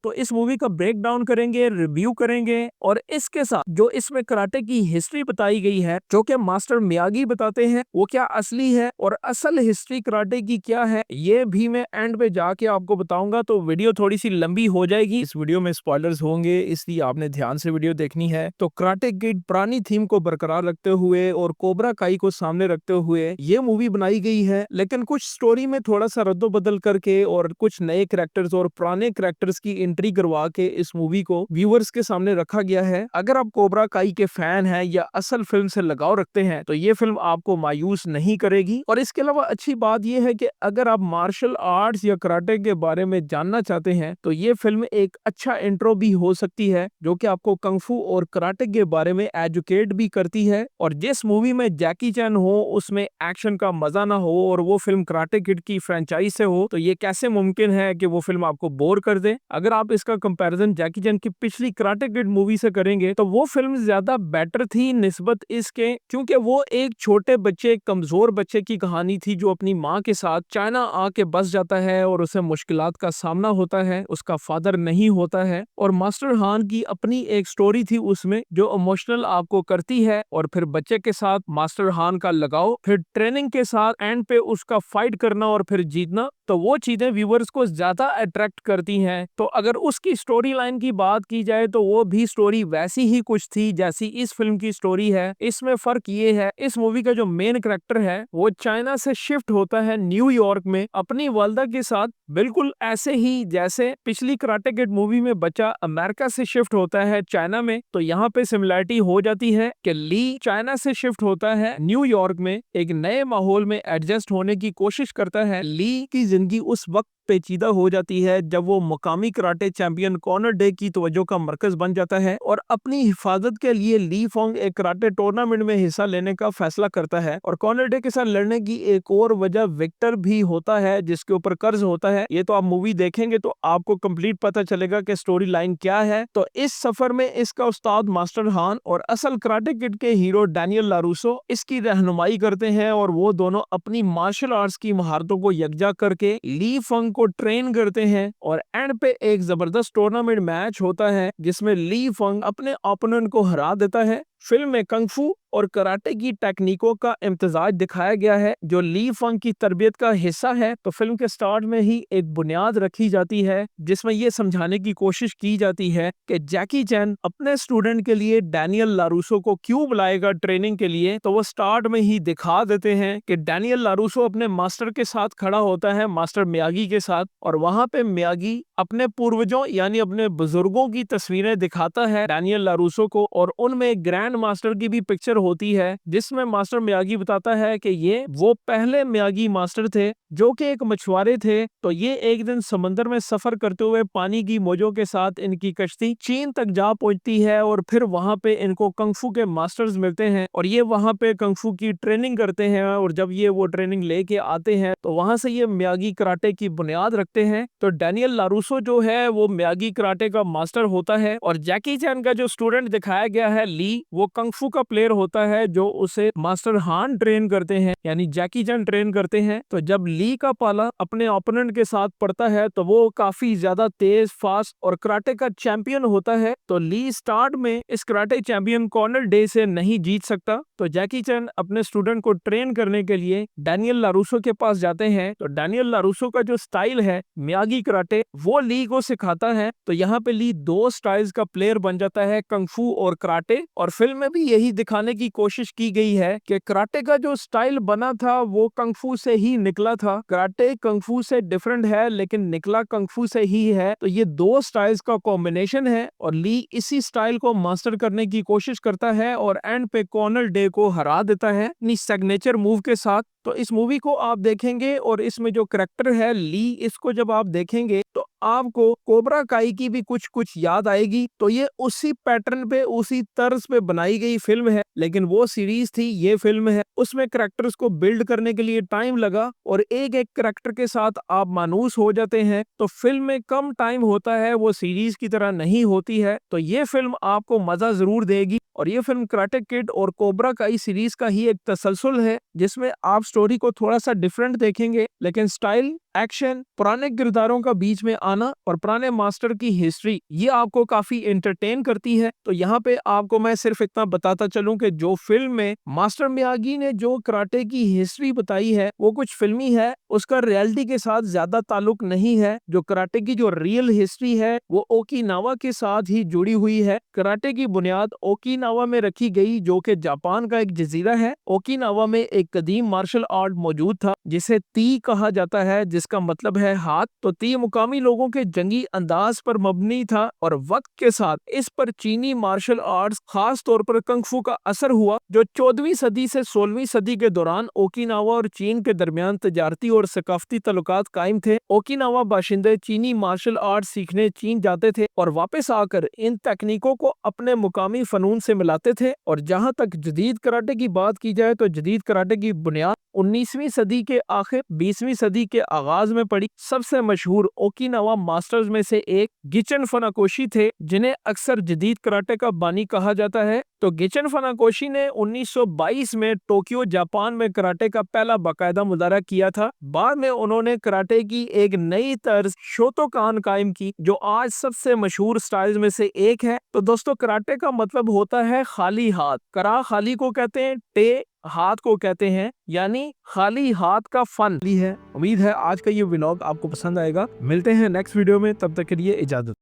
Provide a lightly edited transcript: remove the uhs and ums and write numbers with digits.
तो इस मूवी का ब्रेक डाउन करेंगे, रिव्यू करेंगे और इसके साथ जो इसमें कराटे की हिस्ट्री बताई गई है जो कि मास्टर मियागी बताते हैं वो क्या असली है और असल हिस्ट्री कराटे की क्या है, ये भी मैं एंड पे जाके आपको बताऊंगा। तो वीडियो थोड़ी सी लंबी हो जाएगी, इस वीडियो में स्पॉयलर्स होंगे, इसलिए आपने ध्यान से वीडियो देखनी है। तो कराटे किड पुरानी थीम को बरकरार रखते हुए और कोबरा काई को सामने रखते हुए ये मूवी बनाई गई है, लेकिन कुछ स्टोरी में थोड़ा सा रद्दोबदल करके और कुछ नए कैरेक्टर्स और पुराने कैरेक्टर्स की एंट्री करवा के इस मूवी को व्यूअर्स के सामने रखा गया है। अगर आप कोबरा काई के फैन हैं या असल फिल्म से लगाव रखते हैं तो ये फिल्म आपको मायूस नहीं करेगी। और इसके अलावा अच्छी बात यह है कि अगर आप मार्शल आर्ट्स या कराटे के बारे में जानना चाहते हैं तो ये फिल्म एक अच्छा इंट्रो भी हो सकती है जो कि आपको कंफू और कराटे के बारे में एजुकेट भी करती है। और जिस मूवी में जैकी चैन हो उसमें एक्शन का मजा ना हो और वो फिल्म कराटे किड की फ्रेंचाइज से हो तो ये कैसे मुमकिन है कि वो फिल्म आपको बोर कर दे। अगर आप इसका कंपैरिजन जैकी चैन की पिछली कराटे किड मूवी से करेंगे तो वो फिल्म ज्यादा बेटर थी निस्बत इसके, क्योंकि वो एक छोटे बच्चे, कमजोर बच्चे की कहानी थी जो अपनी माँ के साथ चाइना आके बस जाता है और उसे मुश्किलात का सामना होता है, उसका फादर नहीं होता है। और मास्टर हान की अपनी एक स्टोरी थी उसमें जो इमोशनल आपको करती है और फिर बच्चे के साथ मास्टर हान का लगाओ, फिर ट्रेनिंग के साथ एंड पे उसका फाइट करना और फिर जीतना, तो वो चीजें व्यूवर्स को ज्यादा अट्रैक्ट करती हैं। तो अगर उसकी स्टोरी लाइन की बात की जाए तो वो भी स्टोरी वैसी ही कुछ थी जैसी इस फिल्म की स्टोरी है। इसमें फर्क ये है इस मूवी का जो मेन कैरेक्टर है वो चाइना से शिफ्ट होता है न्यूयॉर्क में अपनी वालदा के साथ, बिल्कुल ऐसे ही जैसे पिछली कराटे किड मूवी में बच्चा अमेरिका से शिफ्ट होता है चाइना में। तो यहाँ पे सिमिलरिटी हो जाती है कि ली चाइना से शिफ्ट होता है न्यूयॉर्क में, एक नए माहौल में एडजस्ट होने की कोशिश करता है। ली की जिंदगी उस वक्त पेचीदा हो जाती है जब वो मुकामी कराटे चैंपियन कॉनर डे की तवज्जो का मरकज बन जाता है और अपनी हिफाजत के लिए ली फोंग एक कराटे टूर्नामेंट में हिस्सा लेने का फैसला करता है। और कॉनर डे के साथ लड़ने की एक और वजह विक्टर भी होता है जिसके ऊपर कर्ज होता है। ये तो आप मूवी देखेंगे तो आपको कंप्लीट पता चलेगा कि स्टोरी लाइन क्या है। तो इस सफर में इसका उस्ताद मास्टर हान और असल कराटे किड के हीरो डैनियल लारूसो इसकी रहनुमाई करते हैं और वो दोनों अपनी मार्शल आर्ट्स की महारतों को यकजा करके ली फंग को ट्रेन करते हैं। और एंड पे एक जबरदस्त टूर्नामेंट मैच होता है जिसमें ली फंग अपने ओपोनेंट को हरा देता है। फिल्म में कंगफू और कराटे की टेक्निकों का इम्तजाज दिखाया गया है जो ली फंग की तरबियत का हिस्सा है। तो फिल्म के स्टार्ट में ही एक बुनियाद रखी जाती है जिसमें यह समझाने की कोशिश की जाती है कि जैकी चैन अपने स्टूडेंट के लिए डैनियल लारूसो को क्यों बुलाएगा ट्रेनिंग के लिए। तो वो स्टार्ट में ही दिखा देते हैं कि डैनियल लारूसो अपने मास्टर के साथ खड़ा होता है, मास्टर मियागी के साथ, और वहां पे मियागी अपने पूर्वजों यानी अपने बुजुर्गों की तस्वीरें दिखाता है डैनियल लारूसो को और उनमें ग्रैंड मास्टर की भी पिक्चर होती है जिसमें मास्टर मियागी बताता है कि ये वो पहले मियागी मास्टर थे जो कि एक मछुआरे थे। तो ये एक दिन समंदर में सफर करते हुए पानी की मौजों के साथ इनकी कश्ती चीन तक जा पहुंचती है और फिर वहां पे इनको कंगफू के मास्टर्स मिलते हैं और ये वहां पे कंगफू की ट्रेनिंग करते हैं। और जब ये वो ट्रेनिंग लेके आते हैं तो वहां से ये मियागी कराटे की बुनियाद रखते हैं। तो डैनियल लारूसो जो है वो मियागी कराटे का मास्टर होता है और जैकी चैन का जो स्टूडेंट दिखाया गया है ली, वो कंगफू का प्लेयर होता है जो उसे मास्टर हान ट्रेन करते हैं यानी जैकी चैन ट्रेन करते हैं। तो जब ली का पाला अपने ओपोनेंट के साथ पड़ता है तो वो काफी ज्यादा तेज, फास्ट और कराटे का चैंपियन होता है। तो ली स्टार्ट में इस कराटे चैंपियन कॉर्नर डे से नहीं जीत सकता। तो जैकी चैन अपने स्टूडेंट को ट्रेन करने के लिए डैनियल लारूसो के पास जाते हैं। तो डैनियल लारूसो का जो स्टाइल है मियागी कराटे वो ली को सिखाता है। तो यहाँ पे ली दो स्टाइल्स का प्लेयर बन जाता है, कंगफू और कराटे। और फिल्म में भी यही दिखाने की कोशिश की गई है कि कराटे का जो स्टाइल बना था वो कंगफू से ही निकला था। कराटे कंगफू से डिफरेंट है लेकिन निकला कंगफू से ही है। तो ये दो स्टाइल्स का कॉम्बिनेशन है और ली इसी स्टाइल को मास्टर करने की कोशिश करता है और एंड पे कॉर्नर डे को हरा देता है अपनी सिग्नेचर मूव के साथ। तो इस मूवी को आप देखेंगे और इसमें जो करैक्टर है ली, इसको जब आप देखेंगे तो आपको कोबरा काई की भी कुछ कुछ याद आएगी। तो ये उसी पैटर्न पे, उसी तर्ज पे बनाई गई फिल्म है, लेकिन वो सीरीज थी, ये फिल्म है। उसमें करैक्टर्स को बिल्ड करने के लिए टाइम लगा और एक एक करैक्टर के साथ आप मानूस हो जाते हैं। तो फिल्म में कम टाइम होता है, वो सीरीज की तरह नहीं होती है। तो ये फिल्म आपको मजा जरूर देगी और ये फिल्म कराटे किड और कोबरा काई सीरीज का ही एक तसलसल है जिसमें आप स्टोरी को थोड़ा सा डिफरेंट देखेंगे लेकिन स्टाइल, एक्शन, पुराने किरदारों का बीच में आना और पुराने मास्टर की हिस्ट्री ये आपको काफी एंटरटेन करती है। तो यहाँ पे आपको मैं सिर्फ इतना बताता चलूं कि जो फिल्म में मास्टर मियागी ने जो कराटे की हिस्ट्री बताई है वो कुछ फिल्मी है, उसका रियलिटी के साथ ज्यादा ताल्लुक नहीं है। जो कराटे की जो रियल हिस्ट्री है वो ओकिनावा के साथ ही जुड़ी हुई है। कराटे की बुनियाद ओकिनावा में रखी गई, जो कि जापान का एक जजीरा है। ओकिनावा में एक कदीम मार्शल आर्ट मौजूद था जिसे ती कहा जाता है, जिसका मतलब है हाथ। तो ती मुकामी लोगों के जंगी अंदाज पर मबनी था और वक्त के साथ इस पर चीनी मार्शल आर्ट्स खास तौर पर कंगफू का असर हुआ, जो 14वीं सदी से 16वीं सदी के दौरान ओकिनावा और चीन के दरमियान तजारती और सकाफती तल्लुकात कायम थे। ओकिनावा बाशिंदे चीनी मार्शल आर्ट सीखने चीन जाते थे और वापस आकर इन तकनीकों को अपने मुकामी फनून से मिलाते थे। और जहां तक जदीद कराटे की बात की जाए तो जदीद कराटे की बुनियाद 19वीं सदी के आखिर 20वीं सदी के आगाज में पड़ी। सबसे मशहूर ओकिनावा मास्टर्स में से एक गिचिन फुनाकोशी थे, जिन्हें अक्सर जदीद कराटे का बानी कहा जाता है। तो गिचिन फुनाकोशी ने 1922 में टोक्यो जापान में कराटे का पहला बाकायदा मुजाहरा किया था। बाद में उन्होंने कराटे की एक नई तर्ज शोतोकान कायम की, जो आज सबसे मशहूर स्टाइल्स में से एक है। तो दोस्तों, कराटे का मतलब होता है खाली हाथ। करा खाली को कहते हैं, टे हाथ को कहते हैं, यानी खाली हाथ का फन है। उम्मीद है आज का ये व्लॉग आपको पसंद आएगा। मिलते हैं नेक्स्ट वीडियो में, तब तक के लिए इजाजत।